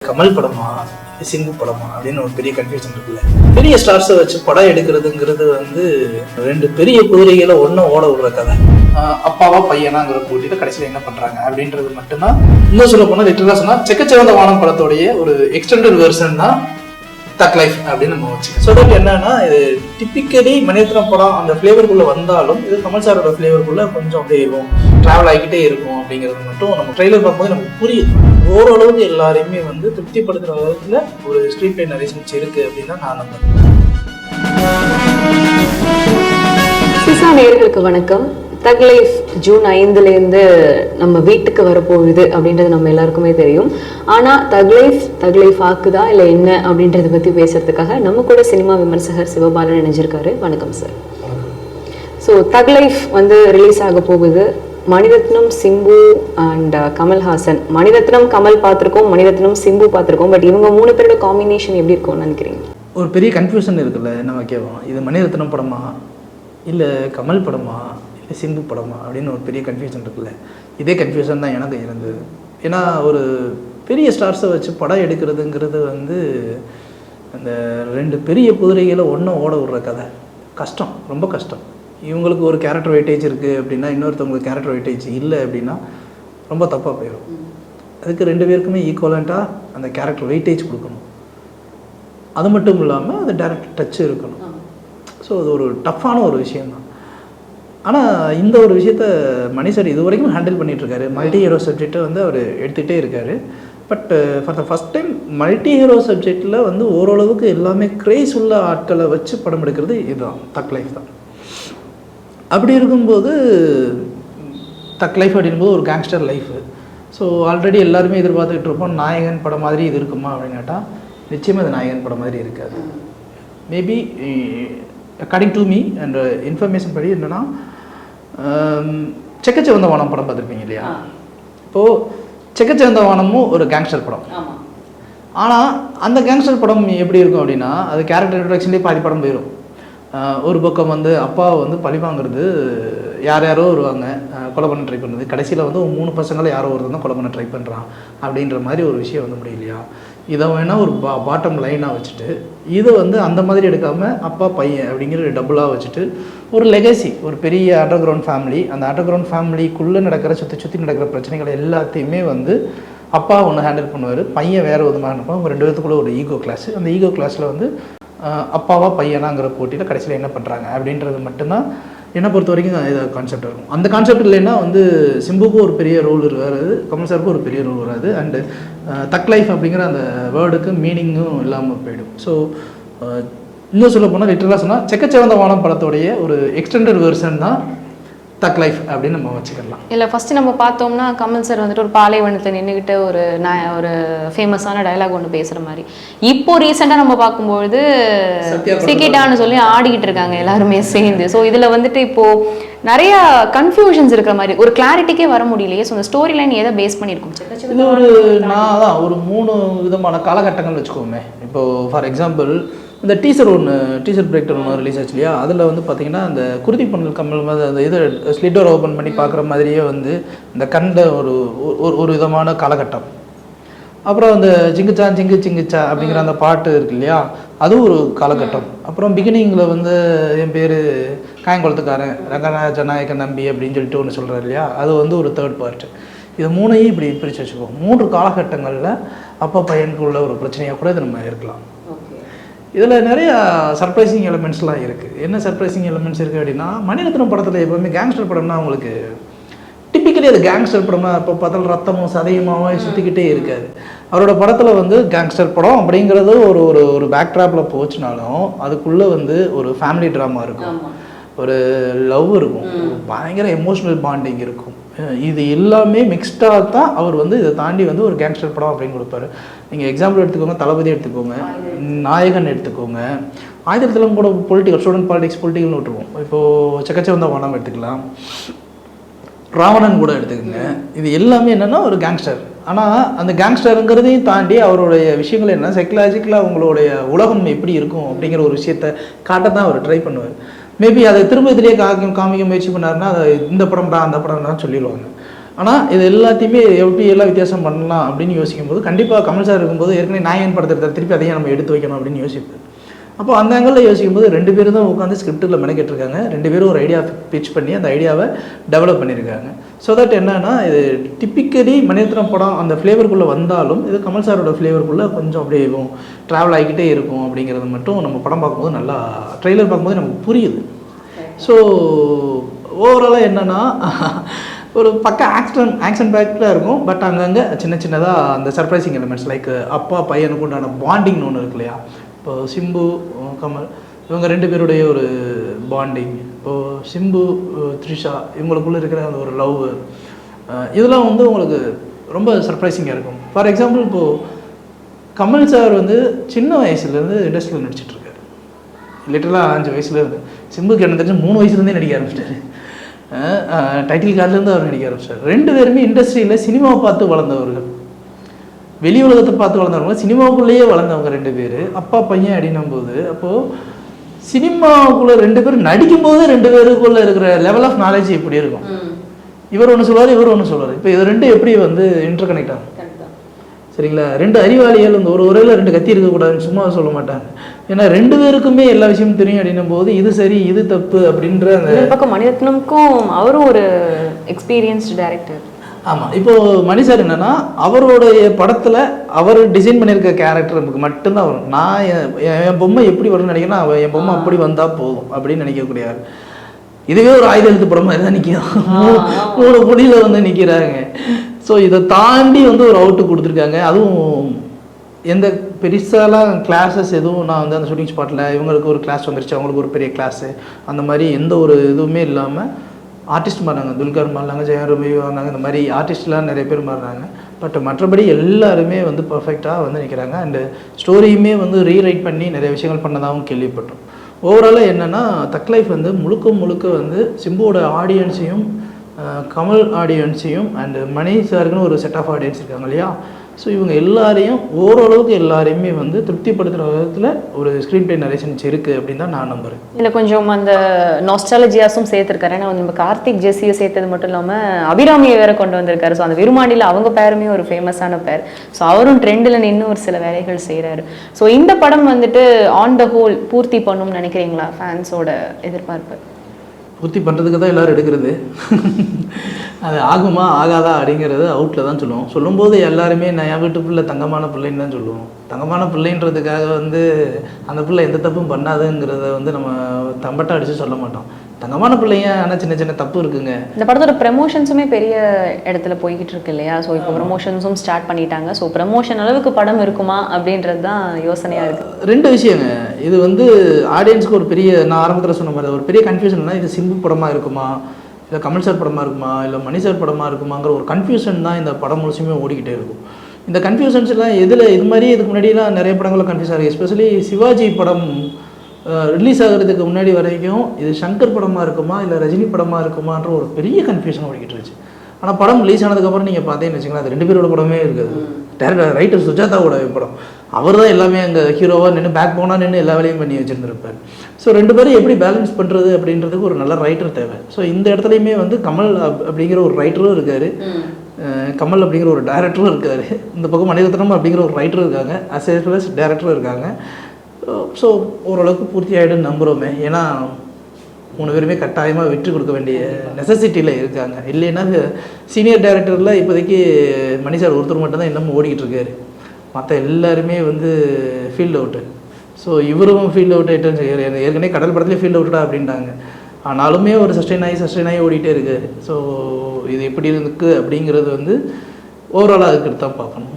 கமல் படமா சிம்பு படமா அப்படின்னு ஒரு பெரிய கன்ஃபியூஷன் இருக்குல்ல. பெரிய ஸ்டார்ஸை வச்சு படம் எடுக்கிறதுங்கிறது வந்து ரெண்டு பெரிய குதிரைகளை ஒன்றும் ஓட விடுற கதை. அப்பாவா பையனாங்கிற போட்டிட்டு கடைசியில் என்ன பண்றாங்க அப்படின்றது மட்டும்தான். இன்னும் சொல்ல போனால் லிட்டரலா சொன்னா செக்கச்சிவந்த வானம் படத்தோடைய ஒரு எக்ஸ்டெண்டட் வெர்ஷன் தான் தக் லைஃப் அப்படின்னு நம்ம வச்சுக்கோம். ஸோ தட் என்னன்னா, இது டிப்பிக்கலி மணிரத்னம் படம் அந்த ஃப்ளேவருக்குள்ளே வந்தாலும் இது கமல் சாரோட ஃப்ளேவருக்குள்ளே கொஞ்சம் அப்படியே இருக்கும், ட்ராவல் ஆகிக்கிட்டே இருக்கும் அப்படிங்கிறது மட்டும் நம்ம ட்ரெய்லர் பார்க்கும்போது நமக்கு புரியுது. ஓரளவுக்கு எல்லாரையுமே வந்து திருப்திப்படுத்துகிற அளவுக்கு ஒரு ஸ்க்ரீன் பிளே நரேஷன்ஸ் இருக்குது அப்படின்னு தான் நான் நம்புறேன். சிசா நேயர்களுக்கு வணக்கம். தக் லைஃப் ஜூன் 5 நம்ம வீட்டுக்கு வரப்போகுது அப்படின்றது நம்ம எல்லாருக்குமே தெரியும். ஆனால் தக் லைஃப் ஆக்குதா இல்லை என்ன அப்படின்றத பற்றி பேசுறதுக்காக நம்ம கூட சினிமா விமர்சகர் சிவபாலன் நினைஞ்சிருக்காரு. வணக்கம் சார். ஸோ தக் லைஃப் வந்து ரிலீஸ் ஆக போகுது. மணிரத்னம், சிம்பு அண்ட் கமல்ஹாசன். மணிரத்னம் கமல் பார்த்துருக்கோம், மணிரத்னம் சிம்பு பார்த்துருக்கோம். பட் இவங்க 3 பேரோட காம்பினேஷன் எப்படி இருக்கும்னு நினைக்கிறீங்க? ஒரு பெரிய கன்ஃபியூஷன் இருக்குல்ல நம்ம கேட்போம், இது மணிரத்னம் படமா இல்லை கமல் படமா சிம்பு படமா அப்படின்னு ஒரு பெரிய கன்ஃபியூஷன் இருக்குல்ல. இதே கன்ஃபியூஷன் தான் எனக்கு இருந்தது. ஏன்னா ஒரு பெரிய ஸ்டார்ஸை வச்சு படம் எடுக்கிறதுங்கிறது வந்து அந்த ரெண்டு பெரிய குதிரைகளை ஒன்றும் ஓட விடுற கதை. கஷ்டம், ரொம்ப கஷ்டம். இவங்களுக்கு ஒரு கேரக்டர் வெயிட்டேஜ் இருக்குது அப்படின்னா இன்னொருத்தவங்களுக்கு கேரக்டர் வெயிட்டேஜ் இல்லை அப்படின்னா ரொம்ப தப்பாக போயிடும். அதுக்கு 2 பேருக்குமே ஈக்குவலண்ட்டாக அந்த கேரக்டர் வெயிட்டேஜ் கொடுக்கணும். அது மட்டும் இல்லாமல் அது டேரக்ட் டச் இருக்கணும். ஸோ அது ஒரு டஃப்பான ஒரு விஷயம்தான். ஆனால் இந்த ஒரு விஷயத்த மணி சார் இது வரைக்கும் ஹேண்டில் பண்ணிகிட்ருக்காரு. மல்டி ஹீரோ சப்ஜெக்டை வந்து அவர் எடுத்துகிட்டே இருக்கார். But for the first time multi hero சப்ஜெக்டில் வந்து ஓரளவுக்கு எல்லாமே கிரேஸ் உள்ள ஆட்களை வச்சு படம் எடுக்கிறது இதுதான், தக் லைஃப் தான். அப்படி இருக்கும்போது தக் லைஃப் அப்படிங்கும்போது ஒரு கேங்ஸ்டர் லைஃபு. ஸோ ஆல்ரெடி எல்லாருமே எதிர்பார்த்துக்கிட்டு இருப்போம், நாயகன் படம் மாதிரி இது இருக்குமா அப்படின்னு கேட்டால் நிச்சயமாக அது நாயகன் படம் மாதிரி இருக்காது. Maybe according to me and information படி என்னென்னா, செக்கச்சிவந்த வானம் படம் பார்த்துருப்பீங்க இல்லையா? இப்போது செக்கச்சிவந்த வானமும் ஒரு கேங்ஸ்டர் படம். ஆனால் அந்த கேங்ஸ்டர் படம் எப்படி இருக்கும் அப்படின்னா, அது கேரக்டர் இன்ட்ரடக்ஷன்லேயே பாதி படம் போயிடும். ஒரு பக்கம் வந்து அப்பாவை வந்து பழி வாங்குறது, யாரோ வருவாங்க கொலை பண்ண ட்ரை பண்ணுறது, கடைசியில் வந்து 3 பசங்களை யாரோ ஒருத்தர் தான் கொலை பண்ண ட்ரை பண்ணுறான் அப்படின்ற மாதிரி ஒரு விஷயம் வந்து முடியலையா? இதை வேணால் ஒரு பாட்டம் லைனாக வச்சுட்டு இதை வந்து அந்த மாதிரி எடுக்காமல் அப்பா பையன் அப்படிங்கிற டபுளாக வச்சுட்டு ஒரு லெகசி, ஒரு பெரிய அண்டர் கிரவுண்ட் ஃபேமிலி, அந்த அண்டர் கிரவுண்ட் ஃபேமிலிக்குள்ளே நடக்கிற சுற்றி நடக்கிற பிரச்சனைகள் எல்லாத்தையுமே வந்து அப்பா ஒன்று ஹேண்டில் பண்ணுவார், பையன் வேறு விதமாக இருப்பான். அவங்க 2 பேத்துக்குள்ளே ஒரு ஈகோ கிளாஸ். அந்த ஈகோ கிளாஸில் வந்து அப்பாவா பையனாங்கிற போட்டியில் கடைசியில் என்ன பண்ணுறாங்க அப்படின்றது மட்டும்தான் என்னை பொறுத்த வரைக்கும் இது கான்செப்ட் இருக்கும். அந்த கான்செப்ட் இல்லைன்னா வந்து சிம்புக்கும் ஒரு பெரிய ரோல் வராது, கமல் சாருக்கும் ஒரு பெரிய ரோல் வராது, அண்டு தக் லைஃப் அப்படிங்கிற அந்த வேர்டுக்கு மீனிங்கும் இல்லாமல் போயிடும். ஸோ இன்னும் சொல்ல போனால் லிட்டரலாக சொன்னால் செக்கச்சிவந்த வானம் படத்தோடைய ஒரு எக்ஸ்டெண்டட் வெர்ஷன் தான் தக் லைஃப் அப்படின்னு நம்ம வச்சுக்கலாம். இல்லை, ஃபஸ்ட்டு நம்ம பார்த்தோம்னா கமல் சார் வந்துட்டு ஒரு பாலைவனத்தில் நின்றுக்கிட்டு ஒரு ஃபேமஸான டயலாக் ஒன்று பேசுகிற மாதிரி. இப்போ ரீசெண்டாக நம்ம பார்க்கும்பொழுது சிக்கிட்டான்னு சொல்லி ஆடிக்கிட்டு இருக்காங்க எல்லாருமே சேர்ந்து. ஸோ இதில் வந்துட்டு இப்போது நிறைய கன்ஃபியூஷன்ஸ் இருக்கிற மாதிரி, ஒரு கிளாரிட்டிக்கே வர முடியலையே. ஸோ இந்த ஸ்டோரி லைன் எதை பேஸ் பண்ணியிருக்கோம்? இது நான் தான் ஒரு 3 விதமான காலகட்டங்கள் வச்சுக்கோமே. இப்போது ஃபார் எக்ஸாம்பிள் இந்த டீசர் பிரேக்டர் ஒன்று ரிலீஸ் ஆச்சு இல்லையா? அதில் வந்து பார்த்தீங்கன்னா அந்த குருதி பொண்ணு கமல் மாதிரி அந்த இதை ஸ்லிட்டர் ஓப்பன் பண்ணி பார்க்குற மாதிரியே வந்து இந்த கண்ட ஒரு விதமான காலகட்டம். அப்புறம் அந்த சிங்கிச்சா அப்படிங்கிற அந்த பாட்டு இருக்கு இல்லையா, அதுவும் ஒரு காலகட்டம். அப்புறம் பிகினிங்கில் வந்து என் பேர் காயங்குளத்துக்காரன் ரங்கநாயக நம்பி அப்படின்னு சொல்லிட்டு ஒன்று சொல்கிறார் இல்லையா, அது வந்து ஒரு 3rd பார்ட். இது 3ஐயும் இப்படி பிரித்து வச்சுக்குவோம். 3 காலகட்டங்களில் அப்பா பையனுக்கு உள்ள ஒரு பிரச்சனையாக கூட இது நம்ம இருக்கலாம். இதில் நிறையா சர்ப்ரைசிங் எலிமெண்ட்ஸ்லாம் இருக்குது. என்ன சர்ப்ரைசிங் எலிமெண்ட்ஸ் இருக்குது அப்படின்னா, மணிரத்னம் படத்தில் எப்போவுமே கேங்ஸ்டர் படம்னா அவங்களுக்கு டிப்பிக்கலி அது கேங்ஸ்டர் படம்னா இப்போ பார்த்தாலும் ரத்தமும் சதையுமாவும் சுற்றிக்கிட்டே இருக்காது. அவரோட படத்தில் வந்து கேங்ஸ்டர் படம் அப்படிங்கிறது ஒரு ஒரு பேக்ட்ராப்பில் போச்சுனாலும் அதுக்குள்ளே வந்து ஒரு ஃபேமிலி ட்ராமா இருக்கும், ஒரு லவ் இருக்கும், பயங்கர எமோஷ்னல் பாண்டிங் இருக்கும். இது எல்லாமே மிக்ஸ்டாக தான் அவர் வந்து இதை தாண்டி வந்து ஒரு கேங்ஸ்டர் படம் அப்படின்னு கொடுப்பாரு. நீங்கள் எக்ஸாம்பிள் எடுத்துக்கோங்க, தளபதி எடுத்துக்கோங்க, நாயகன் எடுத்துக்கோங்க, ஆயுதத்திலும் கூட பொலிட்டிக்கல் ஸ்டூடெண்ட் பொலிட்டிக்கல்னு விட்டுருவோம். இப்போது செக்கச்சிவந்த வானம் எடுத்துக்கலாம், ராவணன் கூட எடுத்துக்கோங்க. இது எல்லாமே என்னென்னா ஒரு கேங்ஸ்டர். ஆனால் அந்த கேங்ஸ்டருங்கிறதையும் தாண்டி அவருடைய விஷயங்கள் என்ன சைக்கலாஜிக்கலாக அவங்களுடைய உலகம் எப்படி இருக்கும் அப்படிங்கிற ஒரு விஷயத்தை காட்ட தான் அவர் ட்ரை பண்ணுவார். மேபி அதை திரும்ப இதிலேயே காமிக்க முயற்சி பண்ணாருன்னா அதை இந்த படம் தான் அந்த படம் தான் சொல்லிடுவாங்க. ஆனால் இது எல்லாத்தையுமே எப்படி எல்லாம் வித்தியாசம் பண்ணலாம் அப்படின்னு யோசிக்கும்போது கண்டிப்பாக கமல் சார் இருக்கும்போது ஏற்கனவே நாயன் படத்தை திருப்பி அதையும் நம்ம எடுத்து வைக்கணும் அப்படின்னு யோசிப்பேன். அப்போ அந்த ஆங்கிளில் யோசிக்கும்போது 2 பேரும் தான் உட்காந்து ஸ்கிரிப்டில் மெனக்கெட்டிருக்காங்க. 2 பேரும் ஒரு ஐடியா பிச் பண்ணி அந்த ஐடியாவை டெவலப் பண்ணியிருக்காங்க. ஸோ தட் என்னன்னா இது டிப்பிக்கலி மணிரத்னம் படம் அந்த ஃப்ளேவருக்குள்ளே வந்தாலும் இது கமல் சாரோட ஃப்ளேவருக்குள்ளே கொஞ்சம் அப்படியே ட்ராவல் ஆகிக்கிட்டே இருக்கும் அப்படிங்கிறது மட்டும் நம்ம படம் பார்க்கும்போது நல்லா ட்ரெய்லர் பார்க்கும்போது நமக்கு புரியுது. ஸோ ஓவராலாக என்னென்னா ஒரு பக்க ஆக்ஷன் பேக்கில் இருக்கும். பட் அங்கங்கே சின்னதாக அந்த சர்ப்ரைசிங் எலிமெண்ட்ஸ் லைக் அப்பா பையனுக்கு உண்டான பாண்டிங்னு ஒன்று இருக்கு இல்லையா. இப்போ சிம்பு கமல் இவங்க 2 பேருடைய ஒரு பாண்டிங், இப்போது சிம்பு த்ரிஷா இவங்களுக்குள்ளே இருக்கிற அந்த ஒரு லவ், இதெல்லாம் வந்து உங்களுக்கு ரொம்ப சர்ப்ரைசிங்காக இருக்கும். ஃபார் எக்ஸாம்பிள் இப்போது கமல் சார் வந்து சின்ன வயசுலேருந்து இண்டஸ்ட்ரியில் நடிச்சிட்ருக்காரு. லிட்டரலாக 5 வயசுலேருந்து. சிம்புக்கு என்ன தெரிஞ்சு 3 வயசுலேருந்தே நடிக்க ஆரம்பிச்சிட்டாரு. டைட்டில் கார்ட்லேருந்து அவர் நடிக்க ஆரம்பிச்சார். 2 பேருமே இண்டஸ்ட்ரியில் சினிமாவை பார்த்து வளர்ந்தவர்கள், வெளி உலகத்தை பார்த்து வளர்ந்தவங்க, சினிமாவுக்குள்ளேயே வளர்ந்தவங்க 2 பேர் அப்பா பையன் அப்படின்னும் போது அப்போது சினிமாவுக்குள்ளே 2 பேரும் நடிக்கும்போது 2 பேருக்குள்ளே இருக்கிற லெவல் ஆஃப் நாலேஜ் எப்படி இருக்கும். இவர் ஒன்று சொல்லுவார், இவர் ஒன்று சொல்லுவார். இப்போ இது 2 எப்படி வந்து இன்டர் கனெக்ட் ஆகும் சரிங்களா. 2 அறிவாளிகள் இந்த ஒரு உரையில் 2 கத்தி இருக்கக்கூடாதுன்னு சும்மா சொல்ல மாட்டாங்க. ஏன்னா 2 பேருக்குமே எல்லா விஷயமும் தெரியும் அப்படின்னும் போது இது சரி இது தப்பு அப்படின்ற அந்த பக்கம் மணிரத்னமுக்கும் அவரும் ஒரு எக்ஸ்பீரியன்ஸ்டு டைரக்டர். ஆமாம். இப்போது மணி சார் என்னென்னா அவருடைய படத்தில் அவர் டிசைன் பண்ணியிருக்க கேரக்டர் நமக்கு மட்டும்தான் வரும். நான் என் பொம்மை எப்படி வரும்னு நினைக்கிறேன்னா என் பொம்மை அப்படி வந்தால் போதும் அப்படின்னு நினைக்கக்கூடியாரு. இதுவே ஒரு ஆயுத எழுத்து படம் மாதிரி தான் நிற்கிறோம். 3 பொடியில் வந்து நிற்கிறாங்க. ஸோ இதை தாண்டி வந்து ஒரு அவுட்டு கொடுத்துருக்காங்க. அதுவும் எந்த பெருசாலாம் கிளாஸஸ் எதுவும் நான் வந்து அந்த ஷூட்டிங் ஸ்பாட்டில் இவங்களுக்கு ஒரு கிளாஸ் வந்துருச்சு, அவங்களுக்கு ஒரு பெரிய கிளாஸு அந்த மாதிரி எந்த ஒரு இதுவுமே இல்லாமல் ஆர்டிஸ்ட் மாறினாங்க. துல்கர் மாறினாங்க, ஜெயம் ரவி மாறினாங்க, இந்த மாதிரி ஆர்டிஸ்ட்லாம் நிறைய பேர் மாறினாங்க. பட் மற்றபடி எல்லாருமே வந்து பர்ஃபெக்டாக வந்து நிற்கிறாங்க. அண்டு ஸ்டோரியுமே வந்து ரீரைட் பண்ணி நிறைய விஷயங்கள் பண்ணதாகவும் கேள்விப்பட்டோம். ஓவராலாக என்னென்னா தக் லைஃப் வந்து முழுக்க வந்து சிம்புவோட ஆடியன்ஸையும் கமல் ஆடியன்ஸையும் அண்டு மணி சாருக்குன்னு ஒரு செட் ஆஃப் ஆடியன்ஸ் இருக்காங்க இல்லையா. ஸோ இவங்க எல்லாரையும் ஓரளவுக்கு எல்லாரையுமே வந்து திருப்திப்படுத்துகிற விதத்தில் ஒரு ஸ்க்ரீன் பிளே நரேஷன்ஸ் இருக்குது அப்படின்னு தான் நான் நம்புகிறேன். இதில் கொஞ்சம் அந்த நாஸ்டாலஜியாஸும் சேர்த்துருக்காரு. ஏன்னா நம்ம கார்த்திக் ஜெஸ்ஸியை சேர்த்தது மட்டும் இல்லாமல் அபிராமியை வேற கொண்டு வந்திருக்காரு. ஸோ அந்த விருமாண்டியில் அவங்க பேருமே ஒரு ஃபேமஸான பேர். ஸோ அவரும் ட்ரெண்டில் நின்று ஒரு சில வேலைகள் செய்கிறாரு. ஸோ இந்த படம் வந்துட்டு ஆன் த ஹோல் பூர்த்தி பண்ணணும்னு நினைக்கிறீங்களா? ஃபேன்ஸோட எதிர்பார்ப்பு பூர்த்தி பண்ணுறதுக்கு தான் எல்லோரும் எடுக்கிறது. அது ஆகுமா ஆகாதா அப்படிங்கிறது அவுட்டில் தான் சொல்லுவோம். சொல்லும்போது எல்லாருமே நான் என் வீட்டு பிள்ளை தங்கமான பிள்ளைன்னு தான் சொல்லுவோம். தங்கமான பிள்ளைன்றதுக்காக வந்து அந்த பிள்ளை எந்த தப்பும் பண்ணாதுங்கிறத வந்து நம்ம தம்பட்டை அடித்து சொல்ல மாட்டோம். தங்கமான பிள்ளைங்க ஆனால் சின்ன தப்பு இருக்குங்க. இந்த படத்தோட ப்ரமோஷன்ஸுமே பெரிய இடத்துல போய்கிட்டு இருக்கு இல்லையா. ஸோ இப்போ ப்ரமோஷன்ஸும் ஸ்டார்ட் பண்ணிட்டாங்க. ஸோ ப்ரமோஷன் அளவுக்கு படம் இருக்குமா அப்படின்றது தான் யோசனையாக இருக்குது. 2 விஷயங்க. இது வந்து ஆடியன்ஸுக்கு ஒரு பெரிய, நான் ஆரம்பத்தில் சொன்ன மாதிரி ஒரு பெரிய கன்ஃபியூஷன்னா இது சிம்பு படமாக இருக்குமா, இல்லை கமல் சார் படமாக இருக்குமா, இல்லை மணி சார் படமாக இருக்குமாங்கிற ஒரு கன்ஃபியூஷன் தான் இந்த படம் முழுசுமே ஓடிக்கிட்டே இருக்கும். இந்த கன்ஃபியூஷன்ஸ்லாம் எதில் இது மாதிரி இதுக்கு முன்னாடிலாம் நிறைய படங்களில் கன்ஃபியூஸ் ஆகுது. எஸ்பெஷலி சிவாஜி படம் ரிலீஸ் ஆகிறதுக்கு முன்னாடி வரைக்கும் இது சங்கர் படமாக இருக்குமா இல்லை ரஜினி படமாக இருக்குமான்ற ஒரு பெரிய கன்ஃபியூஷன் ஓடிக்கிட்டு இருந்துச்சு. ஆனால் படம் ரிலீஸ் ஆனதுக்கப்புறம் நீங்கள் பார்த்தேன்னு வச்சுக்கலாம் அது 2 பேரோட படமே இருக்காது. டேரக்டர் ரைட்டர் சுஜாதாவோட படம். அவர் தான் எல்லாமே அங்கே ஹீரோவாக நின்று பேக் போனால் நின்று எல்லா வேலையும் பண்ணி வச்சுருந்துருப்பார். ஸோ 2 பேரும் எப்படி பேலன்ஸ் பண்ணுறது அப்படின்றதுக்கு ஒரு நல்ல ரைட்டர் தேவை. ஸோ இந்த இடத்துலையுமே வந்து கமல் அப்படிங்கிற ஒரு ரைட்டரும் இருக்கார், கமல் அப்படிங்கிற ஒரு டைரக்டரும் இருக்கார், இந்த பக்கம் மணிரத்னம் அப்படிங்கிற ஒரு ரைட்டரும் இருக்காங்க, அஸ் வெல் அஸ் டைரக்டரும் இருக்காங்க. ஸோ ஓரளவுக்கு பூர்த்தி ஆகிடுன்னு நம்புகிறோமே. ஏன்னா 3 பேருமே கட்டாயமாக விட்டு கொடுக்க வேண்டிய நெசசிட்டியில் இருக்காங்க. இல்லைன்னா சீனியர் டைரக்டரில் இப்போதைக்கு மணி சார் ஒருத்தர் மட்டும்தான் இன்னமும் ஓடிக்கிட்டு இருக்காரு. மற்ற எல்லாருமே வந்து ஃபீல்ட் அவுட்டு. ஸோ இவரும் ஃபீல்ட் அவுட் ஆகிட்டு ஏற்கனவே கடல் படத்துலேயே ஃபீல்ட் அவுட்டா அப்படின்ட்டாங்க. ஆனாலுமே ஒரு சஸ்டெயின் ஆகி ஓடிட்டே இருக்காரு. ஸோ இது எப்படி இருக்குது அப்படிங்கிறது வந்து ஓவராலாக அதுக்கு தான் பார்க்கணும்.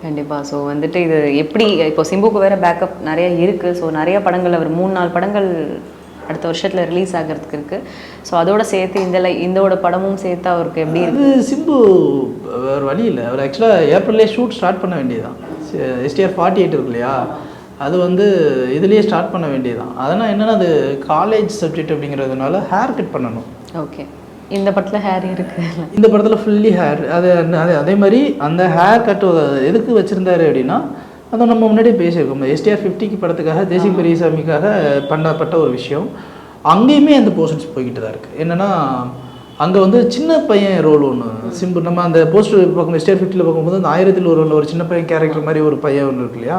கண்டிப்பாக. ஸோ வந்துட்டு இது எப்படி இப்போ சிம்புக்கு வேறு பேக்கப் நிறைய இருக்குது. ஸோ நிறைய படங்கள் அவர் 3-4 படங்கள் அடுத்த வருஷத்தில் ரிலீஸ் ஆகிறதுக்கு இருக்குது. ஸோ அதோட சேர்த்து இந்தோட படமும் சேர்த்து அவருக்கு எப்படி இருக்குது? சிம்பு வேறு வழி இல்லை. அவர் ஆக்சுவலாக ஏப்ரல்லே ஷூட் ஸ்டார்ட் பண்ண வேண்டியதுதான். STR 48 இருக்கு இல்லையா, அது வந்து இதுலேயே ஸ்டார்ட் பண்ண வேண்டியதுதான். அதனால் என்னென்னா அது காலேஜ் சப்ஜெக்ட் அப்படிங்கிறதுனால ஹேர் கட் பண்ணணும். ஓகே. இந்த படத்தில் ஹேர் இருக்குது, இந்த படத்தில் ஃபுல்லி ஹேர். அதே மாதிரி அந்த ஹேர் கட் எதுக்கு வச்சுருந்தாரு அப்படின்னா அதை நம்ம முன்னாடியே பேசியிருக்கோம். STR 50 படத்துக்காக தேசிய பெரியசாமிக்காக பண்ணப்பட்ட ஒரு விஷயம். அங்கேயுமே அந்த போர்ஷன்ஸ் போய்கிட்டு தான் இருக்குது. என்னென்னா அங்கே வந்து சின்ன பையன் ரோல் ஒன்று சிம்பு நம்ம அந்த போஸ்டர் பார்க்கும்போது ஸ்டேட் 50 பார்க்கும்போது அந்த 1000 ஒரு சின்ன பையன் கேரக்டர் மாதிரி ஒரு பையன் ஒன்று இருக்கு இல்லையா,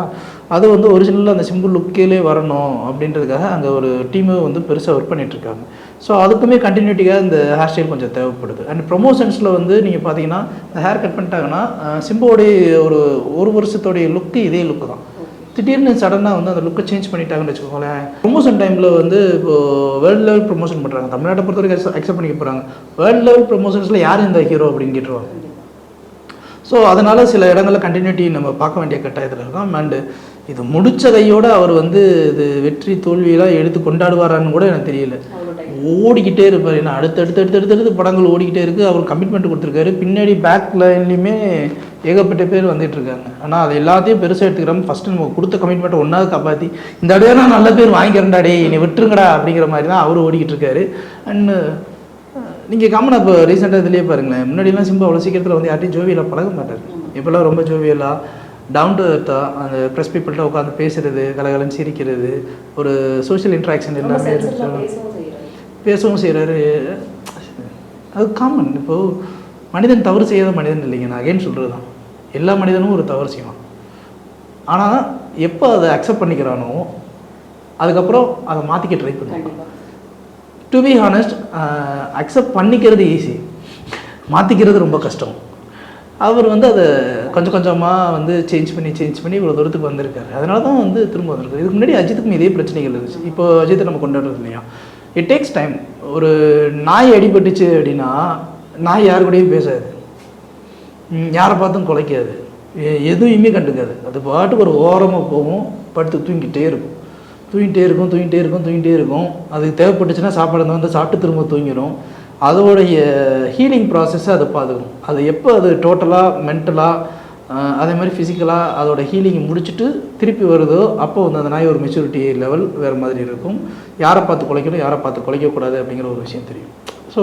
அது வந்து ஒரிஜினலாக அந்த சிம்பு லுக்கிலே வரணும் அப்படின்றதுக்காக அங்கே ஒரு டீமை வந்து பெருசாக ஒர்க் பண்ணிகிட்ருக்காங்க. ஸோ அதுக்குமே கண்டினியூட்டிக்காக இந்த ஹேர் ஸ்டைல் கொஞ்சம் தேவைப்படுது. அண்ட் ப்ரொமோஷன்ஸில் வந்து நீங்கள் பார்த்தீங்கன்னா இந்த ஹேர் கட் பண்ணிட்டாங்கன்னா சிம்புவோடைய ஒரு வருஷத்தோடைய லுக்கு இதே லுக்கு தான். திடீர்னு சடனாக வந்து அந்த லுக்கை சேஞ்ச் பண்ணிட்டாங்கன்னு வச்சுக்கோங்களேன். ப்ரொமோஷன் டைமில் வந்து இப்போது வேர்ல்டு லெவல் ப்ரொமோஷன் பண்ணுறாங்க, தமிழ்நாட்டை பொறுத்த வரைக்கும் அக்செப்ட் பண்ணிக்க போகிறாங்க. வேர்ல்டு லெவல் ப்ரொமோஷன்ஸில் யார் இந்த ஹீரோ அப்படின்னு கேட்டுருவாங்க. ஸோ அதனால் சில இடங்களில் கண்டினியூட்டி நம்ம பார்க்க வேண்டிய கட்டாயத்தில் இருக்கோம். அண்டு இது முடித்த கையோடு அவர் வந்து இது வெற்றி தோல்வியெல்லாம் எடுத்து கொண்டாடுவாரான்னு கூட எனக்கு தெரியல. ஓடிக்கிட்டே இருப்பார். ஏன்னா அடுத்தடுத்து படங்கள் ஓடிக்கிட்டே இருக்குது. அவர் கமிட்மெண்ட் கொடுத்துருக்காரு. பின்னாடி பேக் லைன்லேயுமே ஏகப்பட்ட பேர் வந்துட்டுருக்காங்க. ஆனால் அது எல்லாத்தையும் பெருசாக எடுத்துக்கிறோம். ஃபஸ்ட்டு நம்ம கொடுத்த கமிட்மெண்ட்டை ஒன்றாவது காப்பாற்றி இந்த இடையே நான் நல்ல பேர் வாங்கிக்கிறேன்டா, டே என்னை விட்டுருங்கடா அப்படிங்கிற மாதிரி தான் அவர் ஓடிக்கிட்டு இருக்காரு. அண்டு நீங்கள் காமனாக இப்போ ரீசெண்டாக இதுலேயே பாருங்களேன், முன்னாடிலாம் சிம்பு அவ்வளோ சீக்கிரத்தில் வந்து யார்ட்டையும் ஜோவியலாக பழக மாட்டார். இப்போல்லாம் ரொம்ப ஜோவியலாக டவுன் டு எர்த்தாக அந்த ப்ரெஸ் பீப்புள்கிட்ட உட்காந்து பேசுகிறது, கலகலன்னு சிரிக்கிறது, ஒரு சோஷியல் இன்ட்ராக்ஷன் எல்லாமே பேசவும் செய்கிறாரு. அது காமன். இப்போது மனிதன் தவறு செய்யாத மனிதன் இல்லைங்க, நான் அகைன் சொல்கிறது தான். எல்லா மனிதனும் ஒரு தவறு செய்வான். ஆனால் எப்போ அதை அக்செப்ட் பண்ணிக்கிறானோ அதுக்கப்புறம் அதை மாற்றிக்க ட்ரை பண்ணுவான். டு பி ஹானஸ்ட், அக்செப்ட் பண்ணிக்கிறது ஈஸி, மாற்றிக்கிறது ரொம்ப கஷ்டம். அவர் வந்து அதை கொஞ்சம் கொஞ்சமாக வந்து சேஞ்ச் பண்ணி இவ்வளோ தூரத்துக்கு வந்திருக்காரு. அதனால தான் வந்து திரும்ப வந்திருக்காரு. இதுக்கு முன்னாடி அஜித்துக்கும் இதே பிரச்சனைகள் இருந்துச்சு. இப்போ அஜித்தை நம்ம கொண்டாடுறது இல்லையா, இட் டேக்ஸ் டைம். ஒரு நாய் அடிபட்டுச்சு அப்படின்னா நாய் யாரு கூடயும் பேசாது, யாரை பார்த்தும் குலைக்காது, எதுவுமே கண்டுக்காது. அது பாட்டுக்கு ஒரு ஓரமாக போகும், படுத்து தூங்கிட்டே இருக்கும். அதுக்கு தேவைப்பட்டுச்சுன்னா சாப்பாடு வந்து சாப்பிட்டு திரும்ப தூங்கிடும். அதோடைய ஹீலிங் ப்ராசஸ்ஸை அதை பார்த்துக்கணும். அது எப்போ அது டோட்டலாக மென்டலாக அதே மாதிரி ஃபிசிக்கலாக அதோட ஹீலிங் முடிச்சுட்டு திருப்பி வருதோ அப்போ வந்து அந்த நாய் ஒரு மெச்சூரிட்டி லெவல் வேறு மாதிரி இருக்கும். யாரை பார்த்து குலைக்கணும், யாரை பார்த்து குலைக்கக்கூடாது அப்படிங்கிற ஒரு விஷயம் தெரியும். ஸோ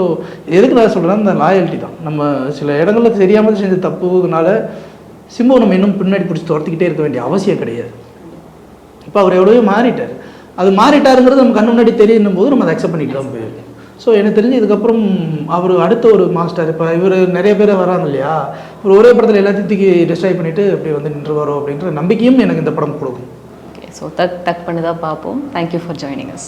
எதுக்கு நான் சொல்கிறேன்னா இந்த லாயல்ட்டி தான். நம்ம சில இடங்களில் தெரியாமல் செஞ்ச தப்புனால சிம்பு நம்ம இன்னும் பின்னாடி பிடிச்சி துரத்திக்கிட்டே இருக்க வேண்டிய அவசியம் கிடையாது. இப்போ அவர் எவ்வளோ மாறிட்டார். அது மாறிட்டாருங்கிறது நம்ம கண்ணு முன்னாடி தெரியணும் போது நம்ம அதை அக்செப்ட் பண்ணிட்டு தான் போயிருக்கு. ஸோ எனக்கு தெரிஞ்சு இதுக்கப்புறம் அவர் அடுத்த ஒரு மாஸ்டர், இப்போ இவர் நிறைய பேர் வராங்க இல்லையா, ஒரு ஒரே படத்தில் எல்லாத்தையும் தூக்கி டிஸ்ட்ராய் பண்ணிவிட்டு அப்படி வந்து நின்று வரோம் அப்படின்ற நம்பிக்கையும் எனக்கு இந்த படம் கொடுக்கும். ஓகே, ஸோ தக் பண்ணுதான் பார்ப்போம். Thank you for joining us.